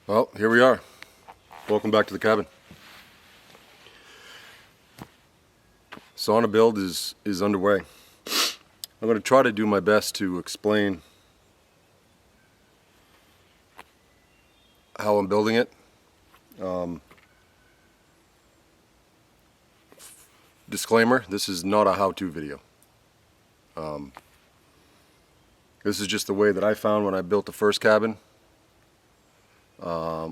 Well, here we are. Welcome back to the cabin. Sauna Build is underway. I'm going to try to do my best to explain how I'm building it. Disclaimer, this is not a how-to video. This is just the way that I found when I built the first cabin,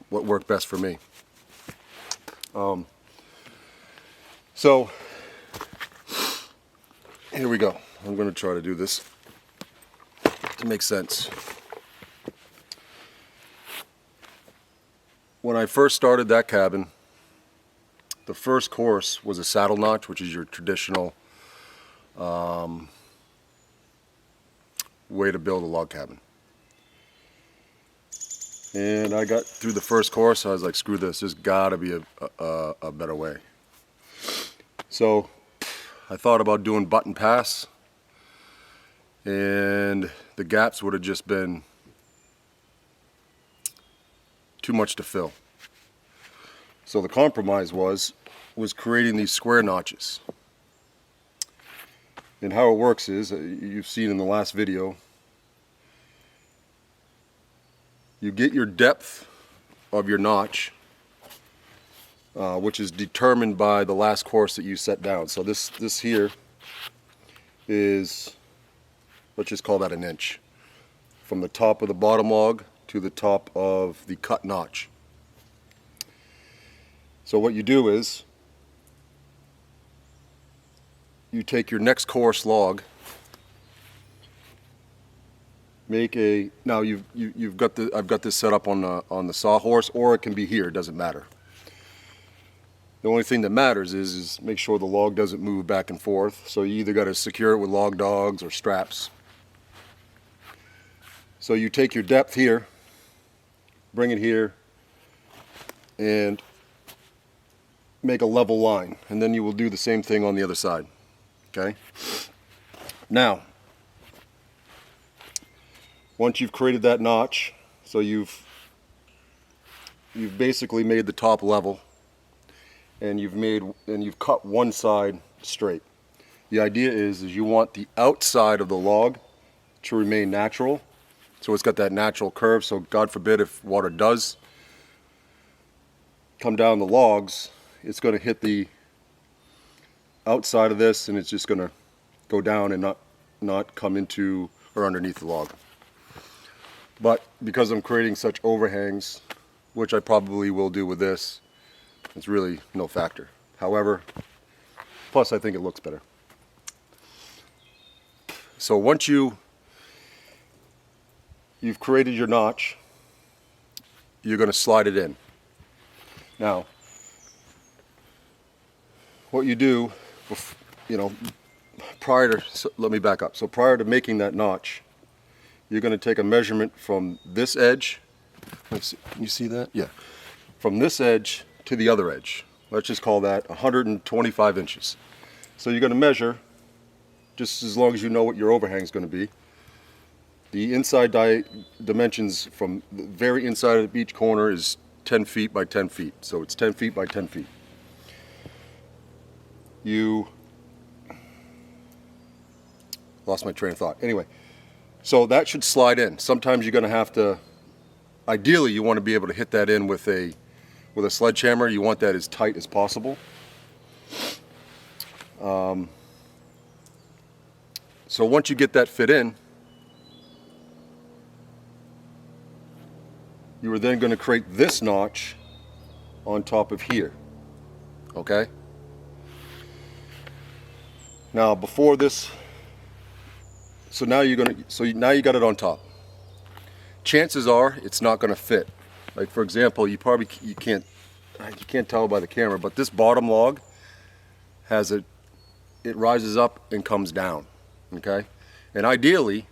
what worked best for me. So here we go. I'm going to try to do this to make sense. When I first started that cabin, the first course was a saddle notch, which is your traditional way to build a log cabin. And I got through the first course, I was like, screw this, there's gotta be a better way. So I thought about doing button pass, and the gaps would have just been too much to fill. So the compromise was creating these square notches. And how it works is, you've seen in the last video, you get your depth of your notch, which is determined by the last course that you set down. So this here is, let's just call that an inch, from the top of the bottom log to the top of the cut notch. So what you do is, you take your next course log, make a, now you've got the, I've got this set up on the sawhorse, or it can be here, it doesn't matter. The only thing that matters is make sure the log doesn't move back and forth. So you either got to secure it with log dogs or straps. So you take your depth here, bring it here, and make a level line, and then you will do the same thing on the other side. Okay? Now, once you've created that notch, so you've basically made the top level, and you've cut one side straight. The idea is you want the outside of the log to remain natural, so it's got that natural curve, so God forbid if water does come down the logs, it's going to hit the outside of this, and it's just going to go down and not come into or underneath the log. But because I'm creating such overhangs, which I probably will do with this, it's really no factor. However, plus I think it looks better. So once you've created your notch, you're going to slide it in. Now, what you do, let me back up. So prior to making that notch, you're going to take a measurement from this edge. Let's see, you see that? Yeah. From this edge to the other edge. Let's just call that 125 inches. So you're going to measure, just as long as you know what your overhang is going to be. The inside dimensions from the very inside of each corner is 10 feet by 10 feet. So it's 10 feet by 10 feet. You lost my train of thought. Anyway, so that should slide in. Sometimes you're going to have to, ideally you want to be able to hit that in with a sledgehammer. You want that as tight as possible. So once you get that fit in, you are then going to create this notch on top of here. Okay? Now before this, so now you got it on top. Chances are it's not going to fit. Like for example, you can't tell by the camera, but this bottom log it rises up and comes down. Okay? And ideally,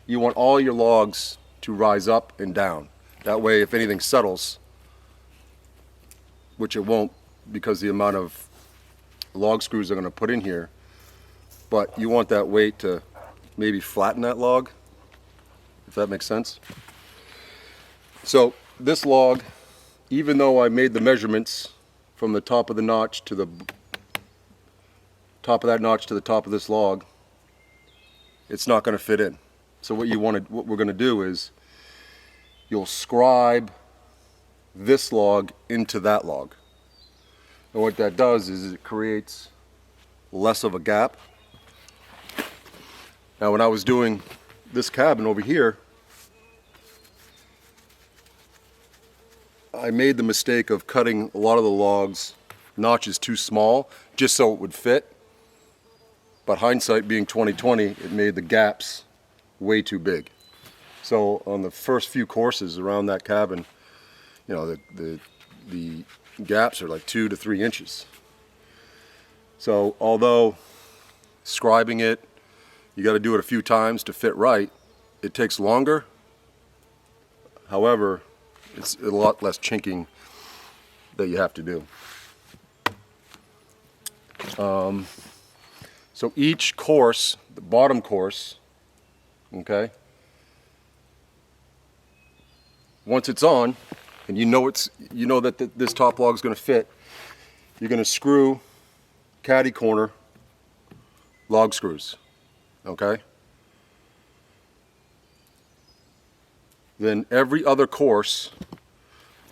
you want all your logs to rise up and down. That way, if anything settles, which it won't because the amount of log screws they're going to put in here, but you want that weight to maybe flatten that log, if that makes sense. So this log even though I made the measurements from the top of the notch to the top of that notch to the top of this log, it's not going to fit in. So what we're going to do is you'll scribe this log into that log. And what that does is it creates less of a gap. Now when I was doing this cabin over here, I made the mistake of cutting a lot of the logs notches too small just so it would fit. But hindsight being 20/20, it made the gaps way too big. So on the first few courses around that cabin, you know, the gaps are like 2 to 3 inches. So although scribing it, you got to do it a few times to fit right, it takes longer. However, it's a lot less chinking that you have to do. So each course, the bottom course, okay, once it's on, and you know that this top log is going to fit, you're going to screw caddy corner log screws, okay? Then every other course,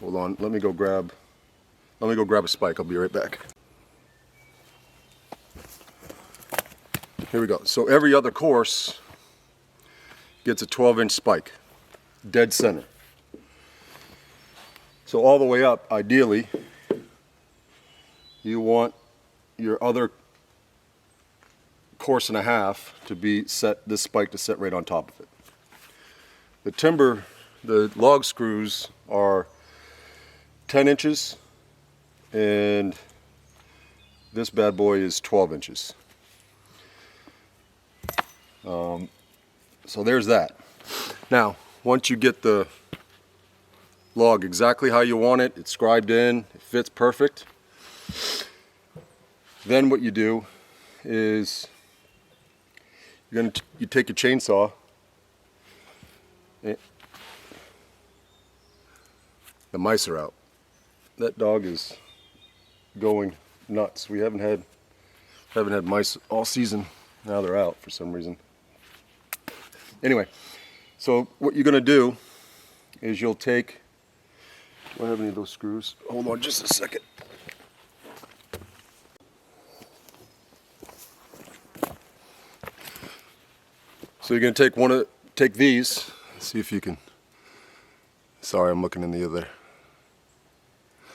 hold on, let me go grab a spike. I'll be right back. Here we go. So every other course gets a 12-inch spike, dead center. So all the way up, ideally, you want your other course and a half to be set, this spike to set right on top of it. The log screws are 10 inches and this bad boy is 12 inches. So there's that. Now, once you get the log exactly how you want it, it's scribed in, it fits perfect, then what you do is you take your chainsaw, the mice are out. That dog is going nuts. We haven't had mice all season. Now they're out for some reason. Anyway, so what you're going to do is you'll take, do I have any of those screws? Hold on just a second. So you're going to take these, see if you can, sorry I'm looking in the other.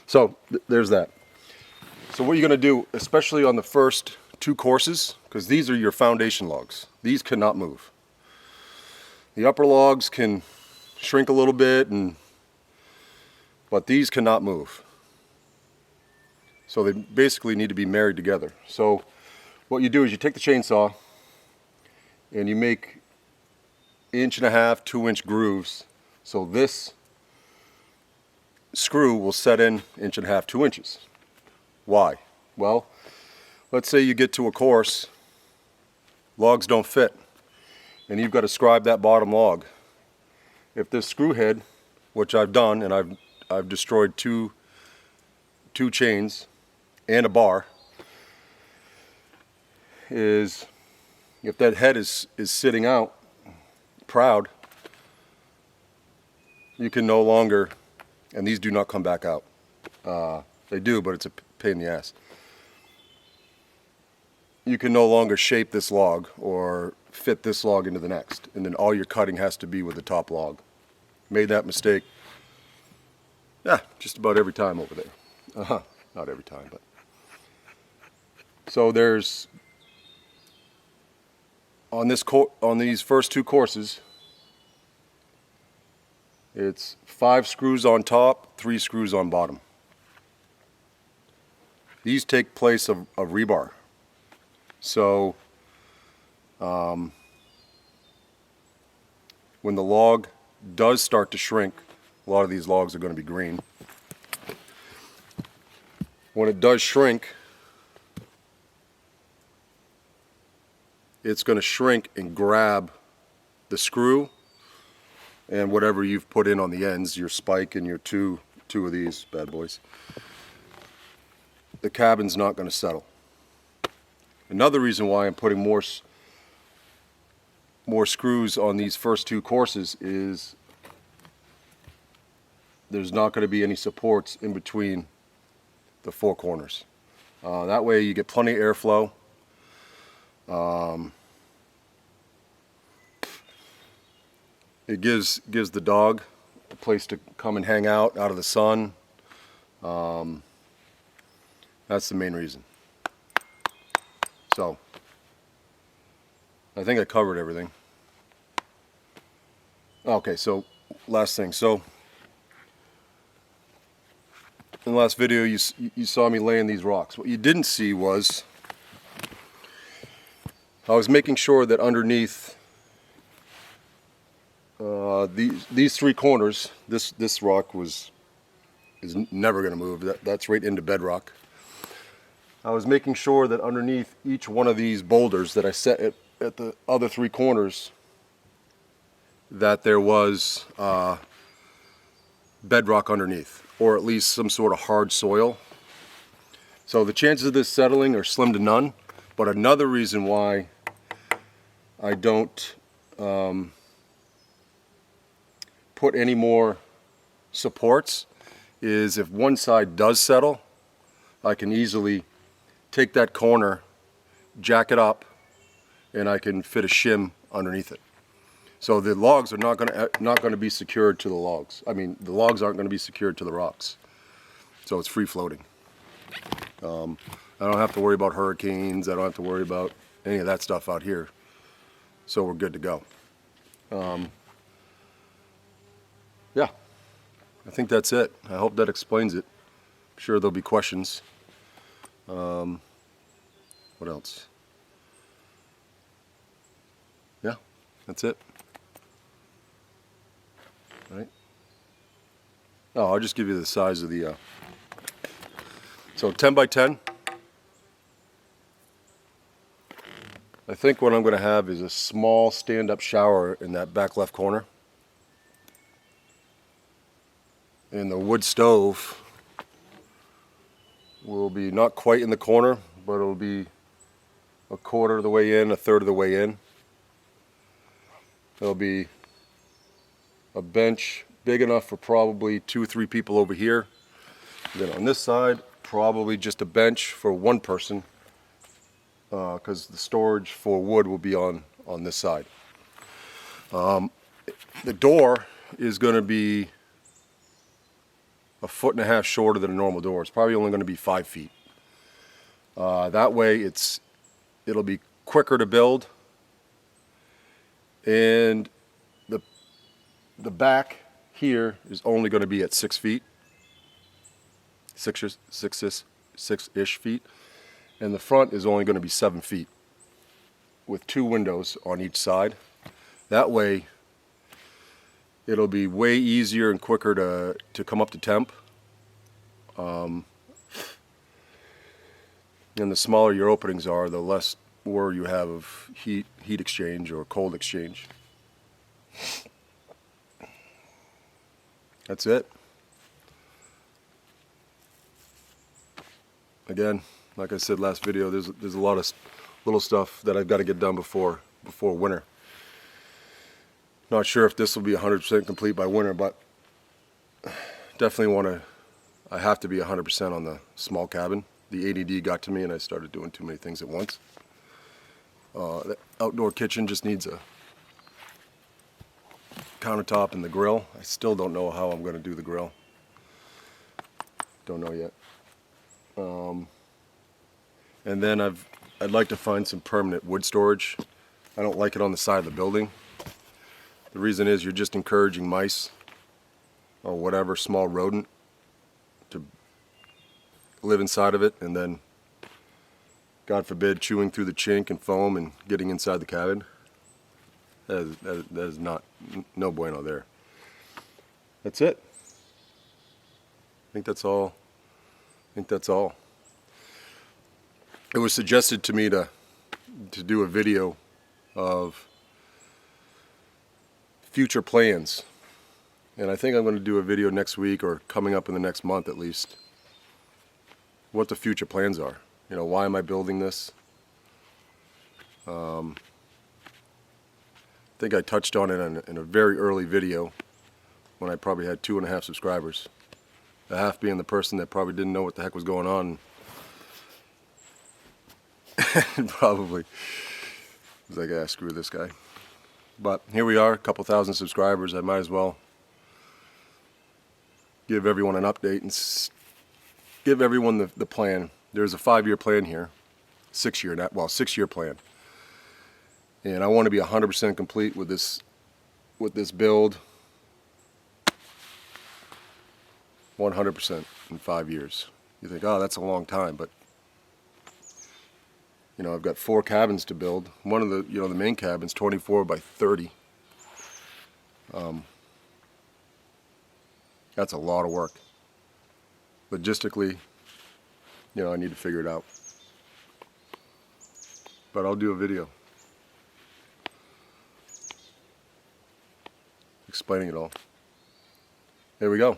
So there's that. So what you're going to do, especially on the first 2 courses, because these are your foundation logs, these cannot move. The upper logs can shrink a little bit, but these cannot move. So they basically need to be married together. So what you do is you take the chainsaw and you make 1.5 to 2-inch grooves. So this screw will set in 1.5 to 2 inches. Why? Well, let's say you get to a course, logs don't fit, and you've got to scribe that bottom log. If this screw head, which I've done, and I've destroyed two chains and a bar, is if that head is sitting out proud, you can no longer, and these do not come back out. They do, but it's a pain in the ass. You can no longer shape this log or fit this log into the next, and then all your cutting has to be with the top log. Made that mistake, just about every time over there. Not every time, but. So there's, on these first 2 courses, it's 5 screws on top, 3 screws on bottom. These take place of rebar. So when the log does start to shrink, a lot of these logs are going to be green. When it does shrink, it's going to shrink and grab the screw and whatever you've put in on the ends, your spike and your 2 2 of these bad boys, the cabin's not going to settle. Another reason why I'm putting more screws on these first 2 courses is there's not going to be any supports in between the 4 corners. That way you get plenty of airflow. It gives the dog a place to come and hang out of the sun. That's the main reason. So I think I covered everything. Okay, so last thing. So in the last video you saw me laying these rocks. What you didn't see was I was making sure that underneath these 3 corners, this rock is never going to move. That's right into bedrock. I was making sure that underneath each one of these boulders that I set at the other 3 corners, that there was bedrock underneath, or at least some sort of hard soil. So the chances of this settling are slim to none. But another reason why I don't put any more supports is if one side does settle, I can easily take that corner, jack it up, and I can fit a shim underneath it. So the logs are not going to be secured to the logs. I mean, the logs aren't going to be secured to the rocks. So it's free floating. I don't have to worry about hurricanes. I don't have to worry about any of that stuff out here. So we're good to go. Yeah, I think that's it. I hope that explains it. I'm sure there'll be questions. What else? Yeah, that's it. Right? Oh, I'll just give you the size of the, so 10 by 10. I think what I'm going to have is a small stand-up shower in that back left corner. And the wood stove will be not quite in the corner, but it'll be a quarter of the way in, a third of the way in. There'll be a bench big enough for probably 2 or 3 people over here. And then on this side, probably just a bench for 1 person, because the storage for wood will be on this side. The door is going to be 1.5 feet shorter than a normal door. It's probably only going to be 5 feet. That way it'll be quicker to build, and the back here is only going to be at 6 feet, 6-ish feet, and the front is only going to be 7 feet with 2 windows on each side. That way it'll be way easier and quicker to come up to temp. And the smaller your openings are, the less worry you have of heat exchange or cold exchange. That's it. Again, like I said last video, there's a lot of little stuff that I've got to get done before winter. Not sure if this will be 100% complete by winter, but definitely I have to be 100% on the small cabin. The ADD got to me and I started doing too many things at once. The outdoor kitchen just needs a countertop and the grill. I still don't know how I'm going to do the grill. Don't know yet. And then I'd like to find some permanent wood storage. I don't like it on the side of the building. The reason is you're just encouraging mice or whatever small rodent to live inside of it, and then, God forbid, chewing through the chink and foam and getting inside the cabin. That is no bueno there. That's it. I think that's all. It was suggested to me to do a video of future plans, And I think I'm going to do a video next week or coming up in the next month at least, what the future plans are. You know, why am I building this? I think I touched on it in a very early video when I probably had 2.5 subscribers. The half being the person that probably didn't know what the heck was going on. And probably was like, ah, screw this guy. But here we are, a couple thousand subscribers. I might as well give everyone an update and give everyone the plan. There's a 5-year plan here, 6-year plan. And I want to be 100% complete with this build, 100% in 5 years. You think, oh, that's a long time, but you know, I've got 4 cabins to build. One of the, you know, the main cabin's 24 by 30. That's a lot of work. Logistically, you know, I need to figure it out. But I'll do a video explaining it all. There we go.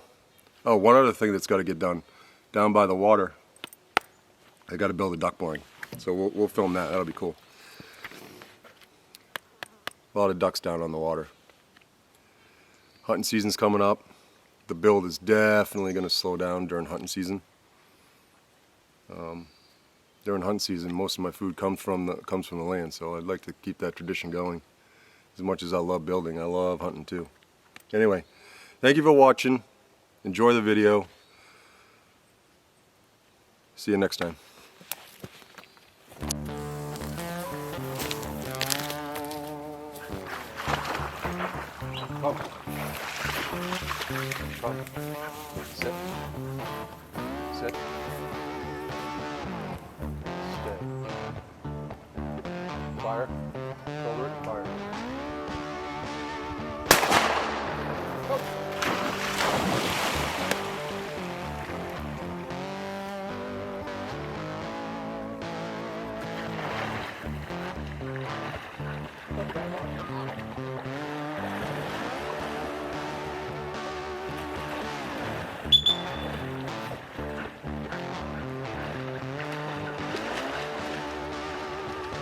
Oh, one other thing that's got to get done. Down by the water, I got to build a duck mooring. So we'll film that. That'll be cool. A lot of ducks down on the water. Hunting season's coming up. The build is definitely going to slow down during hunting season. During hunting season, most of my food comes from the land, so I'd like to keep that tradition going. As much as I love building, I love hunting too. Anyway, thank you for watching. Enjoy the video. See you next time. Come. Come. Sit. Sit. Stay. Fire. Shoulder it. Fire. Go.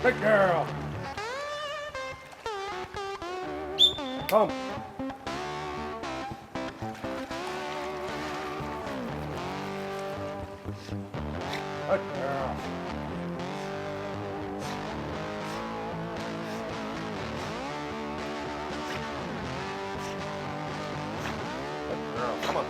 Good girl. Come. Good girl. Good girl. Come on.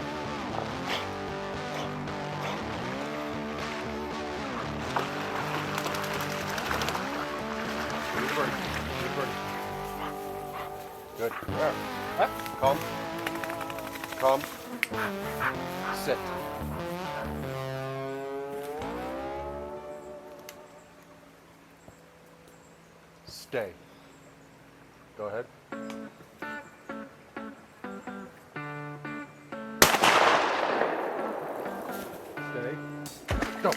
Good. Come. Come. Sit. Stay. Go ahead. Stay. Go.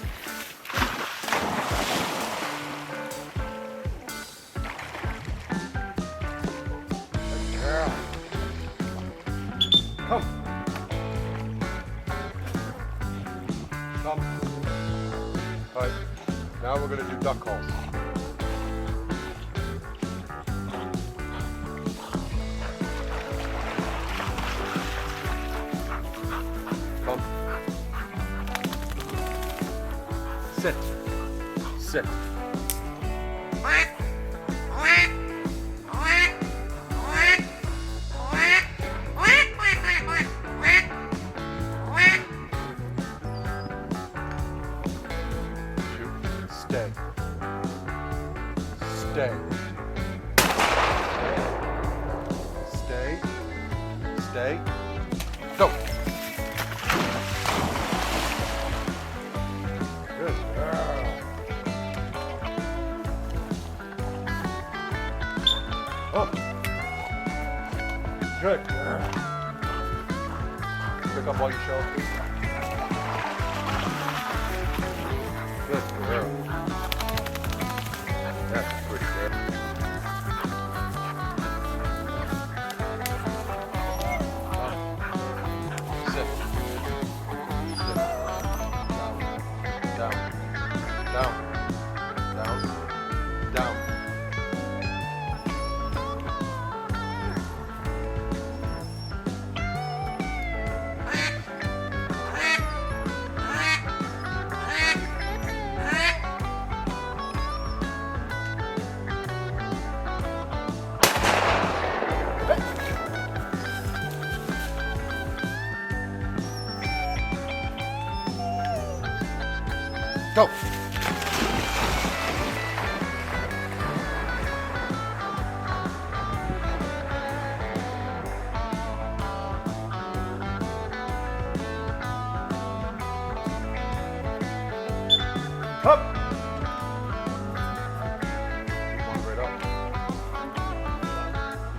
Come. Come. All right. Now we're going to do duck calls. Come. Sit. Sit. Stay. Stay. Stay. Stay. Go. Good girl. Oh. Good girl. Pick up all your shells, please. Good girl. That's pretty good. Go. Up. Walk right up.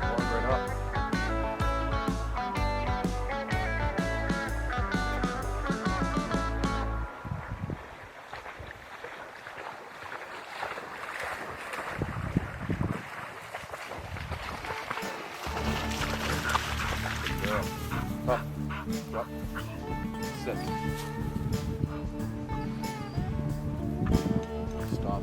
Walk right up. Yeah. Up. Up. Sit. Stop.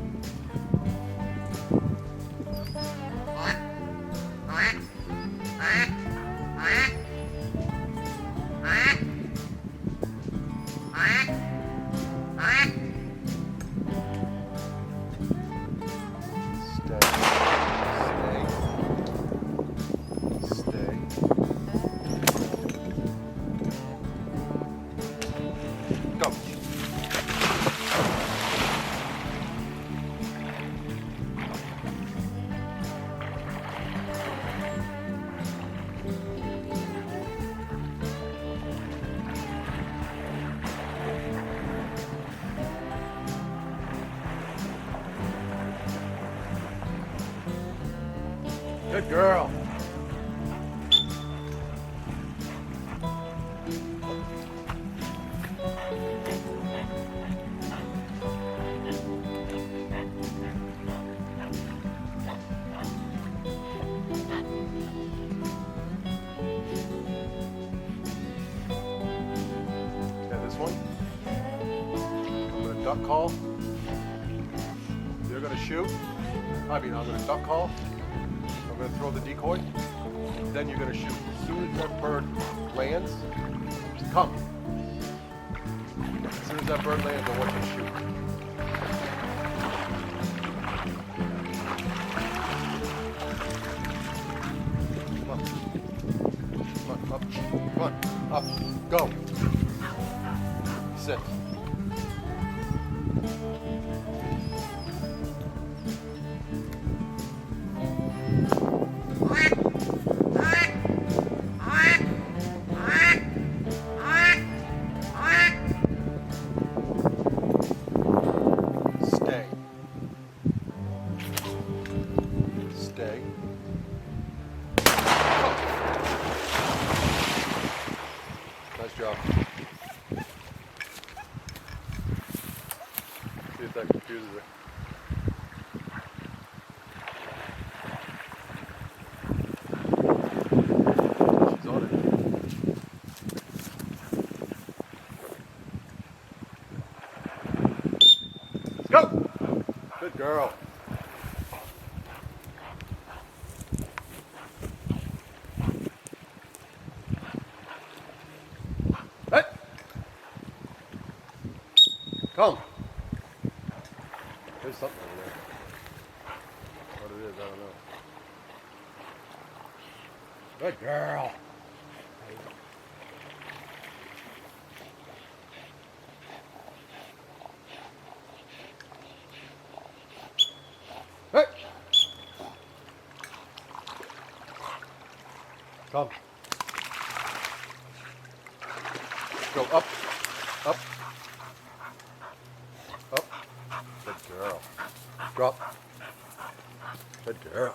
Stay. Go. Good girl. This one. I'm going to duck call. You're going to shoot. I'm going to duck call. I'm going to throw the decoy. Then you're going to shoot. As soon as that bird lands, come. As soon as that bird lands, I want you to shoot. Come on. Come on. Up. Come on. Up. Go. Sit. Stay. Stay. Nice job. See if that confuses her. She's on it. Let's go! Good girl. Hey! Come. There's something over there. What it is, I don't know. Good girl. Hey! Come. Go up, up, up. Good girl. Drop. Good girl.